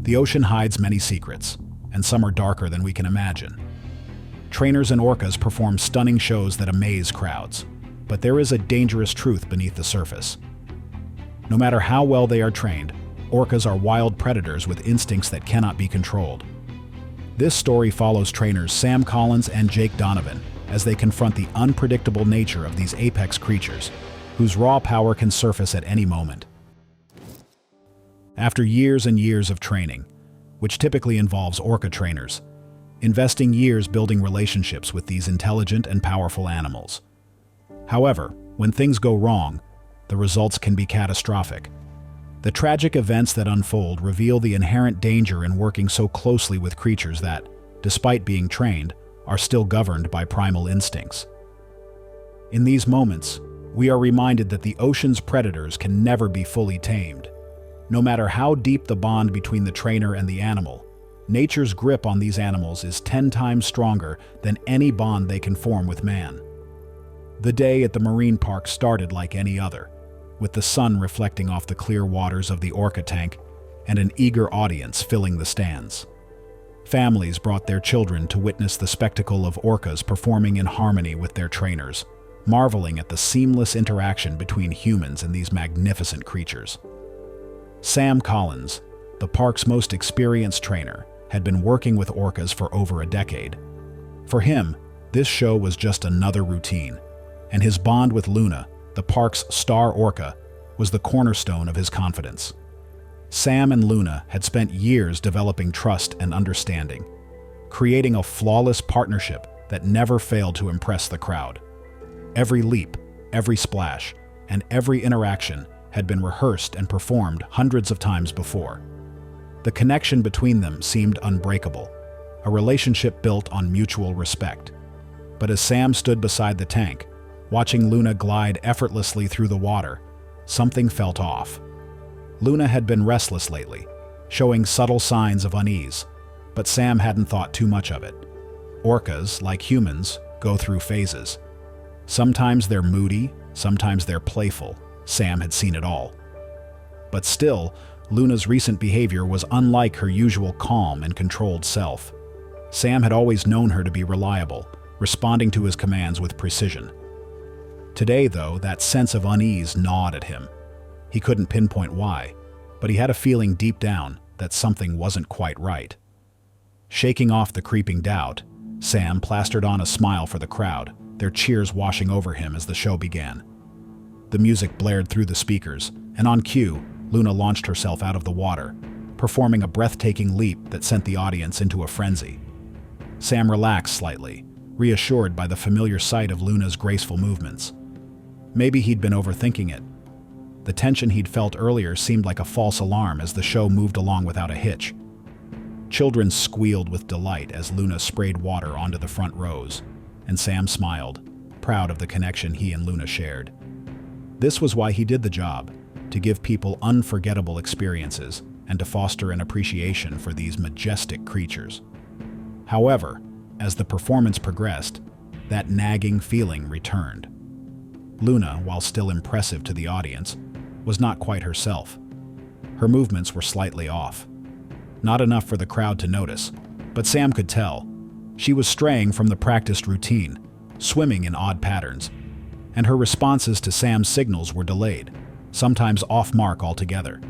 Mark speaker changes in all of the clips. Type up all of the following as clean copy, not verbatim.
Speaker 1: The ocean hides many secrets, and some are darker than we can imagine. Trainers and orcas perform stunning shows that amaze crowds, but there is a dangerous truth beneath the surface. No matter how well they are trained, orcas are wild predators with instincts that cannot be controlled. This story follows trainers Sam Collins and Jake Donovan as they confront the unpredictable nature of these apex creatures, whose raw power can surface at any moment. After years and years of training, which typically involves orca trainers, investing years building relationships with these intelligent and powerful animals. However, when things go wrong, the results can be catastrophic. The tragic events that unfold reveal the inherent danger in working so closely with creatures that, despite being trained, are still governed by primal instincts. In these moments, we are reminded that the ocean's predators can never be fully tamed. No matter how deep the bond between the trainer and the animal, nature's grip on these animals is 10 times stronger than any bond they can form with man. The day at the marine park started like any other, with the sun reflecting off the clear waters of the Orca tank and an eager audience filling the stands. Families brought their children to witness the spectacle of orcas performing in harmony with their trainers, marveling at the seamless interaction between humans and these magnificent creatures. Sam Collins, the park's most experienced trainer, had been working with orcas for over a decade. For him, this show was just another routine, and his bond with Luna, the park's star orca, was the cornerstone of his confidence. Sam and Luna had spent years developing trust and understanding, creating a flawless partnership that never failed to impress the crowd. Every leap, every splash, and every interaction had been rehearsed and performed hundreds of times before. The connection between them seemed unbreakable, a relationship built on mutual respect. But as Sam stood beside the tank, watching Luna glide effortlessly through the water, something felt off. Luna had been restless lately, showing subtle signs of unease, but Sam hadn't thought too much of it. Orcas, like humans, go through phases. Sometimes they're moody, sometimes they're playful. Sam had seen it all. But still, Luna's recent behavior was unlike her usual calm and controlled self. Sam had always known her to be reliable, responding to his commands with precision. Today, though, that sense of unease gnawed at him. He couldn't pinpoint why, but he had a feeling deep down that something wasn't quite right. Shaking off the creeping doubt, Sam plastered on a smile for the crowd, their cheers washing over him as the show began. The music blared through the speakers, and on cue, Luna launched herself out of the water, performing a breathtaking leap that sent the audience into a frenzy. Sam relaxed slightly, reassured by the familiar sight of Luna's graceful movements. Maybe he'd been overthinking it. The tension he'd felt earlier seemed like a false alarm as the show moved along without a hitch. Children squealed with delight as Luna sprayed water onto the front rows, and Sam smiled, proud of the connection he and Luna shared. This was why he did the job, to give people unforgettable experiences and to foster an appreciation for these majestic creatures. However, as the performance progressed, that nagging feeling returned. Luna, while still impressive to the audience, was not quite herself. Her movements were slightly off. Not enough for the crowd to notice, but Sam could tell. She was straying from the practiced routine, swimming in odd patterns, and her responses to Sam's signals were delayed, sometimes off mark altogether.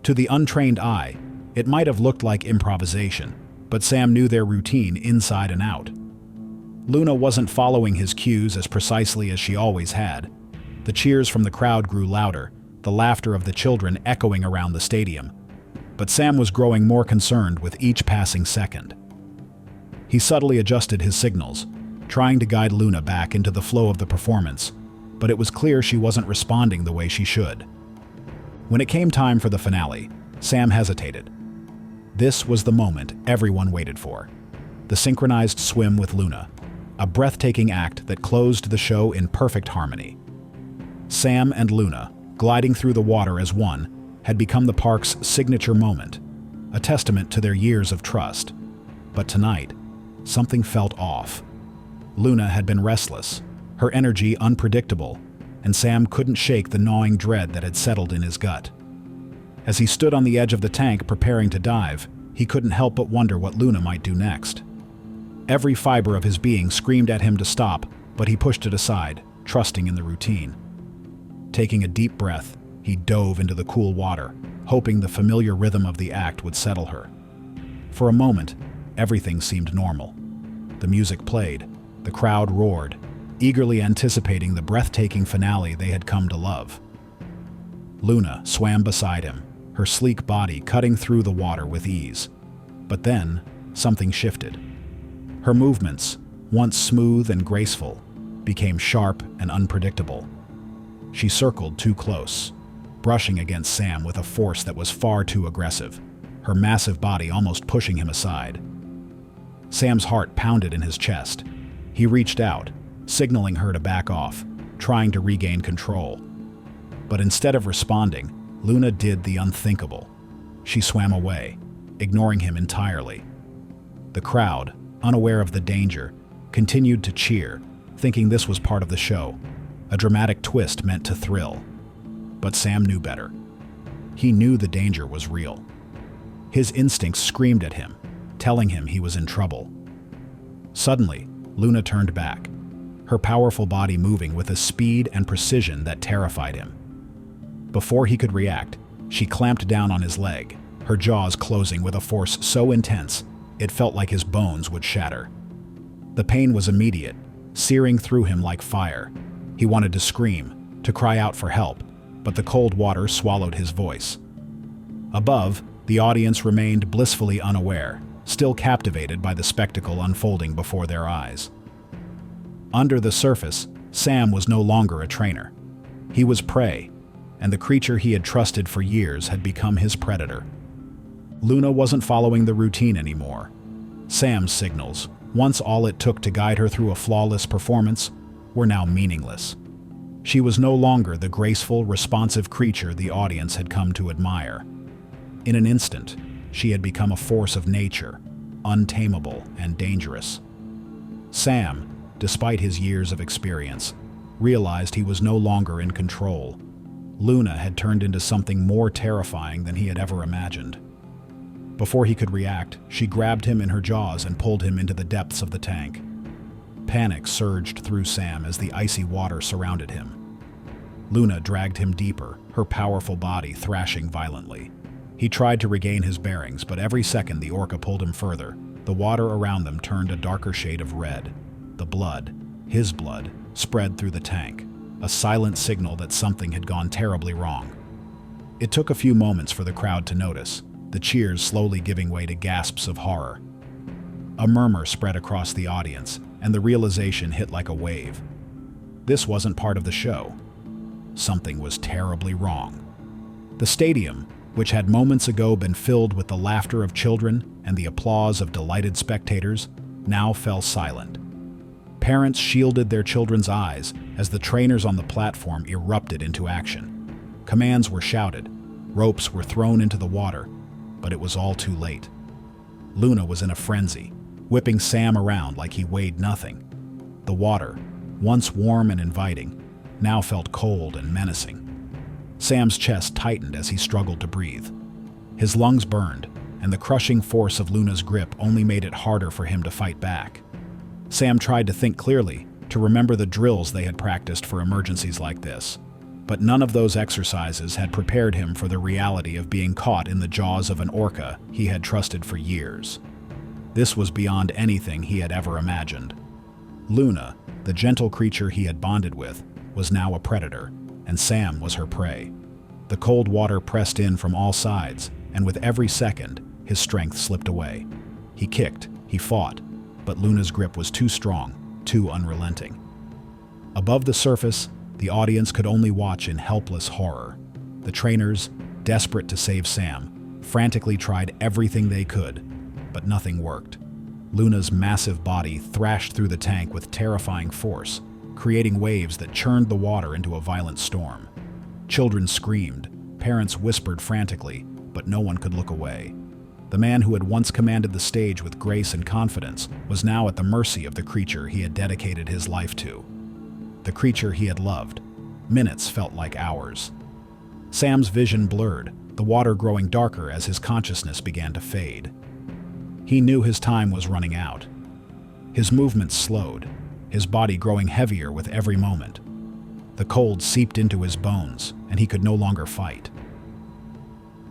Speaker 1: To the untrained eye, it might have looked like improvisation, but Sam knew their routine inside and out. Luna wasn't following his cues as precisely as she always had. The cheers from the crowd grew louder, the laughter of the children echoing around the stadium. But Sam was growing more concerned with each passing second. He subtly adjusted his signals, trying to guide Luna back into the flow of the performance, but it was clear she wasn't responding the way she should. When it came time for the finale, Sam hesitated. This was the moment everyone waited for. The synchronized swim with Luna, a breathtaking act that closed the show in perfect harmony. Sam and Luna, gliding through the water as one, had become the park's signature moment, a testament to their years of trust. But tonight, something felt off. Luna had been restless, her energy unpredictable, and Sam couldn't shake the gnawing dread that had settled in his gut. As he stood on the edge of the tank preparing to dive, he couldn't help but wonder what Luna might do next. Every fiber of his being screamed at him to stop, but he pushed it aside, trusting in the routine. Taking a deep breath, he dove into the cool water, hoping the familiar rhythm of the act would settle her. For a moment, everything seemed normal. The music played, the crowd roared, eagerly anticipating the breathtaking finale they had come to love. Luna swam beside him, her sleek body cutting through the water with ease. But then, something shifted. Her movements, once smooth and graceful, became sharp and unpredictable. She circled too close, brushing against Sam with a force that was far too aggressive, her massive body almost pushing him aside. Sam's heart pounded in his chest. He reached out, signaling her to back off, trying to regain control. But instead of responding, Luna did the unthinkable. She swam away, ignoring him entirely. The crowd, unaware of the danger, continued to cheer, thinking this was part of the show, a dramatic twist meant to thrill. But Sam knew better. He knew the danger was real. His instincts screamed at him, telling him he was in trouble. Suddenly, Luna turned back, her powerful body moving with a speed and precision that terrified him. Before he could react, she clamped down on his leg, her jaws closing with a force so intense it felt like his bones would shatter. The pain was immediate, searing through him like fire. He wanted to scream, to cry out for help, but the cold water swallowed his voice. Above, the audience remained blissfully unaware, still captivated by the spectacle unfolding before their eyes. Under the surface, Sam was no longer a trainer. He was prey, and the creature he had trusted for years had become his predator. Luna wasn't following the routine anymore. Sam's signals, once all it took to guide her through a flawless performance, were now meaningless. She was no longer the graceful, responsive creature the audience had come to admire. In an instant, she had become a force of nature, untamable and dangerous. Sam, despite his years of experience, realized he was no longer in control. Luna had turned into something more terrifying than he had ever imagined. Before he could react, she grabbed him in her jaws and pulled him into the depths of the tank. Panic surged through Sam as the icy water surrounded him. Luna dragged him deeper, her powerful body thrashing violently. He tried to regain his bearings, but every second the orca pulled him further. The water around them turned a darker shade of red. The blood, his blood, spread through the tank, a silent signal that something had gone terribly wrong. It took a few moments for the crowd to notice, the cheers slowly giving way to gasps of horror. A murmur spread across the audience, and the realization hit like a wave. This wasn't part of the show. Something was terribly wrong. The stadium, which had moments ago been filled with the laughter of children and the applause of delighted spectators, now fell silent. Parents shielded their children's eyes as the trainers on the platform erupted into action. Commands were shouted, ropes were thrown into the water, but it was all too late. Luna was in a frenzy, whipping Sam around like he weighed nothing. The water, once warm and inviting, now felt cold and menacing. Sam's chest tightened as he struggled to breathe. His lungs burned, and the crushing force of Luna's grip only made it harder for him to fight back. Sam tried to think clearly, to remember the drills they had practiced for emergencies like this. But none of those exercises had prepared him for the reality of being caught in the jaws of an orca he had trusted for years. This was beyond anything he had ever imagined. Luna, the gentle creature he had bonded with, was now a predator, and Sam was her prey. The cold water pressed in from all sides, and with every second, his strength slipped away. He kicked, he fought, but Luna's grip was too strong, too unrelenting. Above the surface, the audience could only watch in helpless horror. The trainers, desperate to save Sam, frantically tried everything they could, but nothing worked. Luna's massive body thrashed through the tank with terrifying force, creating waves that churned the water into a violent storm. Children screamed, parents whispered frantically, but no one could look away. The man who had once commanded the stage with grace and confidence was now at the mercy of the creature he had dedicated his life to. The creature he had loved. Minutes felt like hours. Sam's vision blurred, the water growing darker as his consciousness began to fade. He knew his time was running out. His movements slowed, his body growing heavier with every moment. The cold seeped into his bones, and he could no longer fight.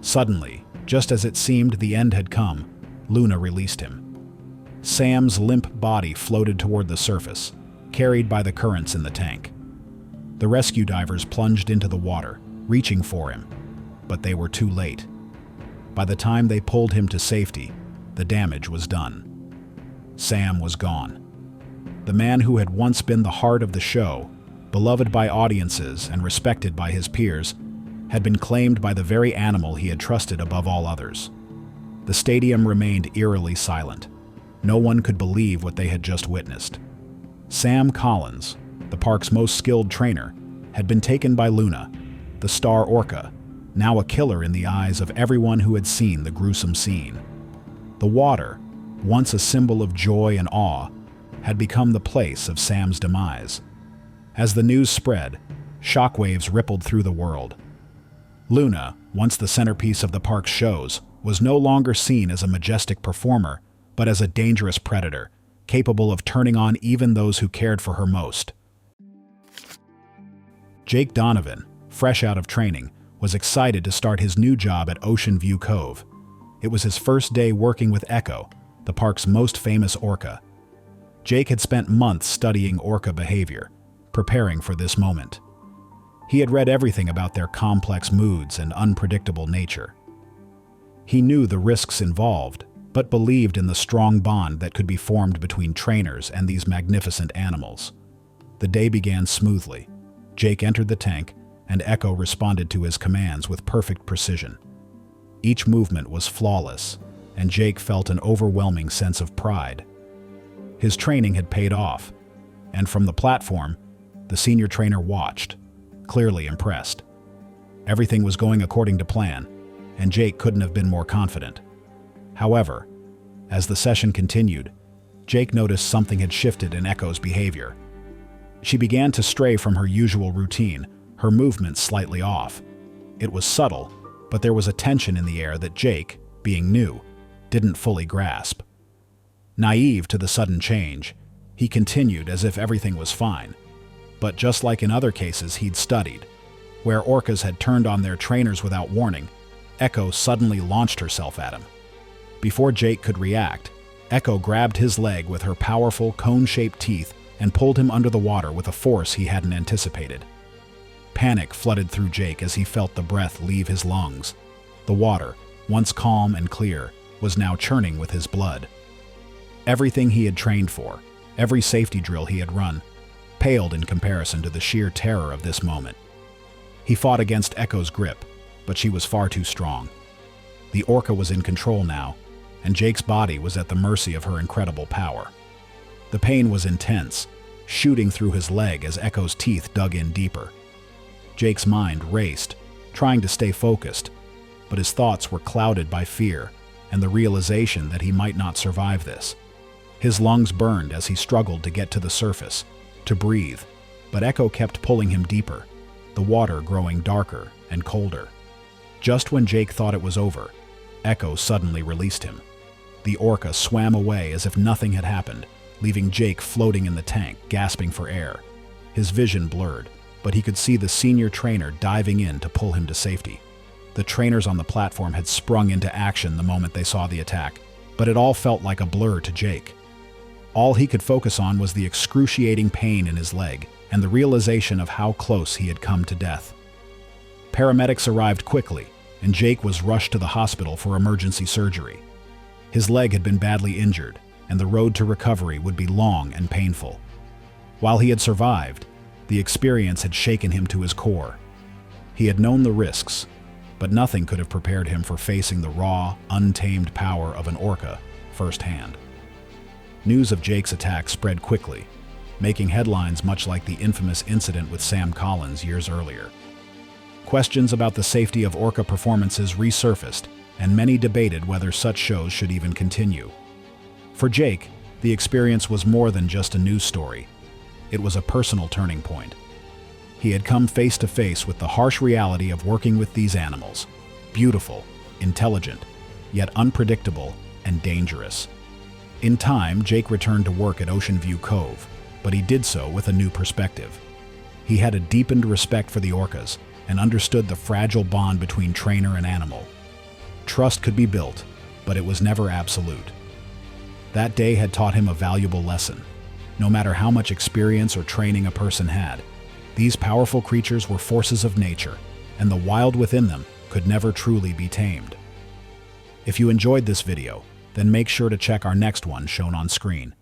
Speaker 1: Suddenly, just as it seemed the end had come, Luna released him. Sam's limp body floated toward the surface, carried by the currents in the tank. The rescue divers plunged into the water, reaching for him, but they were too late. By the time they pulled him to safety, the damage was done. Sam was gone. The man who had once been the heart of the show, beloved by audiences and respected by his peers, had been claimed by the very animal he had trusted above all others. The stadium remained eerily silent. No one could believe what they had just witnessed. Sam Collins, the park's most skilled trainer, had been taken by Luna, the star orca, now a killer in the eyes of everyone who had seen the gruesome scene. The water, once a symbol of joy and awe, had become the place of Sam's demise. As the news spread, shockwaves rippled through the world. Luna, once the centerpiece of the park's shows, was no longer seen as a majestic performer, but as a dangerous predator, capable of turning on even those who cared for her most. Jake Donovan, fresh out of training, was excited to start his new job at Ocean View Cove. It was his first day working with Echo, the park's most famous orca. Jake had spent months studying orca behavior, preparing for this moment. He had read everything about their complex moods and unpredictable nature. He knew the risks involved, but believed in the strong bond that could be formed between trainers and these magnificent animals. The day began smoothly. Jake entered the tank, and Echo responded to his commands with perfect precision. Each movement was flawless, and Jake felt an overwhelming sense of pride. His training had paid off, and from the platform, the senior trainer watched, clearly impressed. Everything was going according to plan, and Jake couldn't have been more confident. However, as the session continued, Jake noticed something had shifted in Echo's behavior. She began to stray from her usual routine, her movements slightly off. It was subtle, but there was a tension in the air that Jake, being new, didn't fully grasp. Naive to the sudden change, he continued as if everything was fine. But just like in other cases he'd studied, where orcas had turned on their trainers without warning, Echo suddenly launched herself at him. Before Jake could react, Echo grabbed his leg with her powerful cone-shaped teeth and pulled him under the water with a force he hadn't anticipated. Panic flooded through Jake as he felt the breath leave his lungs. The water, once calm and clear, was now churning with his blood. Everything he had trained for, every safety drill he had run, paled in comparison to the sheer terror of this moment. He fought against Echo's grip, but she was far too strong. The orca was in control now, and Jake's body was at the mercy of her incredible power. The pain was intense, shooting through his leg as Echo's teeth dug in deeper. Jake's mind raced, trying to stay focused, but his thoughts were clouded by fear and the realization that he might not survive this. His lungs burned as he struggled to get to the surface, to breathe, but Echo kept pulling him deeper, the water growing darker and colder. Just when Jake thought it was over, Echo suddenly released him. The orca swam away as if nothing had happened, leaving Jake floating in the tank, gasping for air. His vision blurred, but he could see the senior trainer diving in to pull him to safety. The trainers on the platform had sprung into action the moment they saw the attack, but it all felt like a blur to Jake. All he could focus on was the excruciating pain in his leg and the realization of how close he had come to death. Paramedics arrived quickly, and Jake was rushed to the hospital for emergency surgery. His leg had been badly injured, and the road to recovery would be long and painful. While he had survived, the experience had shaken him to his core. He had known the risks, but nothing could have prepared him for facing the raw, untamed power of an orca firsthand. News of Jake's attack spread quickly, making headlines much like the infamous incident with Sam Collins years earlier. Questions about the safety of orca performances resurfaced, and many debated whether such shows should even continue. For Jake, the experience was more than just a news story. It was a personal turning point. He had come face to face with the harsh reality of working with these animals, beautiful, intelligent, yet unpredictable and dangerous. In time, Jake returned to work at Ocean View Cove, but he did so with a new perspective. He had a deepened respect for the orcas and understood the fragile bond between trainer and animal. Trust could be built, but it was never absolute. That day had taught him a valuable lesson. No matter how much experience or training a person had, these powerful creatures were forces of nature, and the wild within them could never truly be tamed. If you enjoyed this video, then make sure to check our next one shown on screen.